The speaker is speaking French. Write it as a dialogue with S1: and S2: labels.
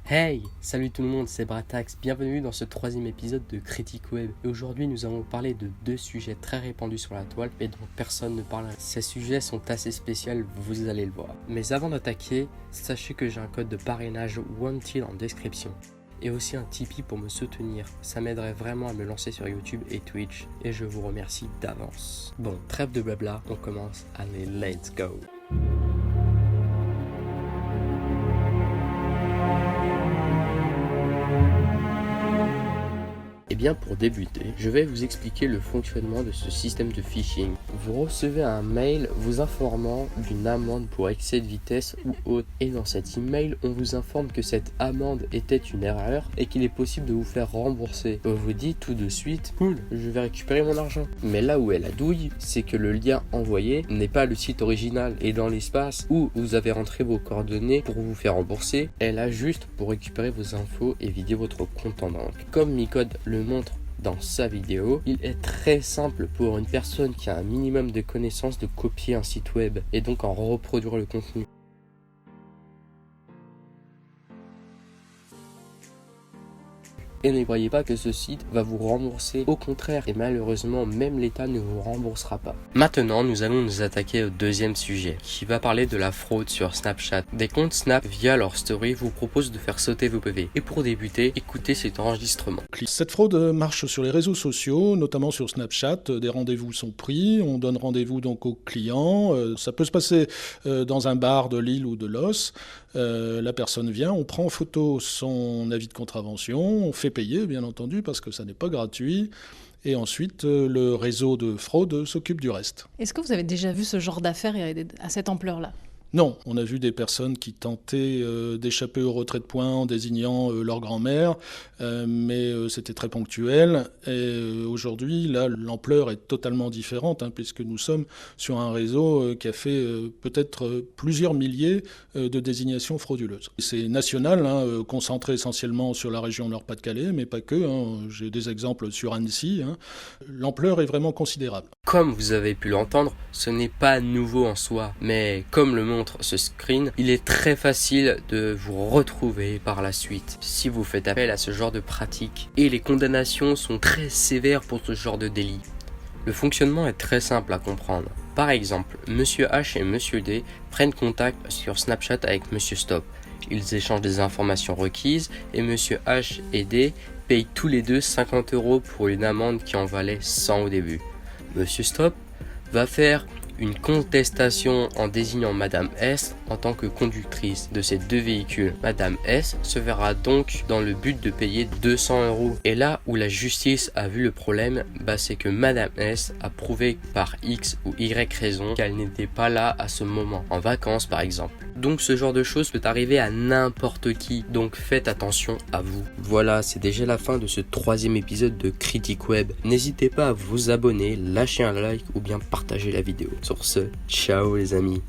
S1: Hey, salut tout le monde, c'est Bratax, bienvenue dans ce troisième épisode de Critique Web. Et aujourd'hui nous allons parler de deux sujets très répandus sur la toile et dont personne ne parle. Ces sujets sont assez spéciaux, vous allez le voir. Mais avant d'attaquer, sachez que j'ai un code de parrainage Wanted en description. Et aussi un Tipeee pour me soutenir, ça m'aiderait vraiment à me lancer sur YouTube et Twitch. Et je vous remercie d'avance. Bon, trêve de blabla, on commence, allez let's go. Et bien pour débuter, je vais vous expliquer le fonctionnement de ce système de phishing. Vous recevez un mail vous informant d'une amende pour excès de vitesse ou autre. Et dans cet email, on vous informe que cette amende était une erreur et qu'il est possible de vous faire rembourser. On vous dit tout de suite, cool, je vais récupérer mon argent. Mais là où est la douille, c'est que le lien envoyé n'est pas le site original. Et dans l'espace où vous avez rentré vos coordonnées pour vous faire rembourser, est là juste pour récupérer vos infos et vider votre compte en banque. Comme Micode le montre dans sa vidéo, il est très simple pour une personne qui a un minimum de connaissances de copier un site web et donc en reproduire le contenu. Et ne croyez pas que ce site va vous rembourser, au contraire, et malheureusement même l'État ne vous remboursera pas. Maintenant nous allons nous attaquer au deuxième sujet, qui va parler de la fraude sur Snapchat. Des comptes Snap via leur story vous proposent de faire sauter vos PV. Et pour débuter, écoutez cet enregistrement.
S2: Cette fraude marche sur les réseaux sociaux, notamment sur Snapchat. Des rendez-vous sont pris, on donne rendez-vous donc aux clients. Ça peut se passer dans un bar de Lille ou de Los. La personne vient, on prend en photo son avis de contravention, on fait payer bien entendu parce que ça n'est pas gratuit. Et ensuite, le réseau de fraude s'occupe du reste.
S3: Est-ce que vous avez déjà vu ce genre d'affaires à cette ampleur-là ?
S2: Non, on a vu des personnes qui tentaient d'échapper au retrait de points en désignant leur grand-mère, mais c'était très ponctuel. Et aujourd'hui, là, l'ampleur est totalement différente, puisque nous sommes sur un réseau qui a fait peut-être plusieurs milliers de désignations frauduleuses. C'est national, concentré essentiellement sur la région Nord-Pas-de-Calais, mais pas que. J'ai des exemples sur Annecy. L'ampleur est vraiment considérable.
S1: Comme vous avez pu l'entendre, ce n'est pas nouveau en soi, mais comme le montre ce screen, il est très facile de vous retrouver par la suite si vous faites appel à ce genre de pratique. Et les condamnations sont très sévères pour ce genre de délit. Le fonctionnement est très simple à comprendre. Par exemple, Monsieur H et Monsieur D prennent contact sur Snapchat avec Monsieur Stop. Ils échangent des informations requises et Monsieur H et D payent tous les deux 50 € pour une amende qui en valait 100 au début. Monsieur Stop va faire une contestation en désignant Madame S en tant que conductrice de ces deux véhicules. Madame S se verra donc dans le but de payer 200 €. Et là où la justice a vu le problème, c'est que Madame S a prouvé par X ou Y raison qu'elle n'était pas là à ce moment, en vacances par exemple. Donc ce genre de choses peut arriver à n'importe qui, donc faites attention à vous. Voilà, c'est déjà la fin de ce troisième épisode de Critique Web. N'hésitez pas à vous abonner, lâcher un like ou bien partager la vidéo. Sur ce, ciao les amis.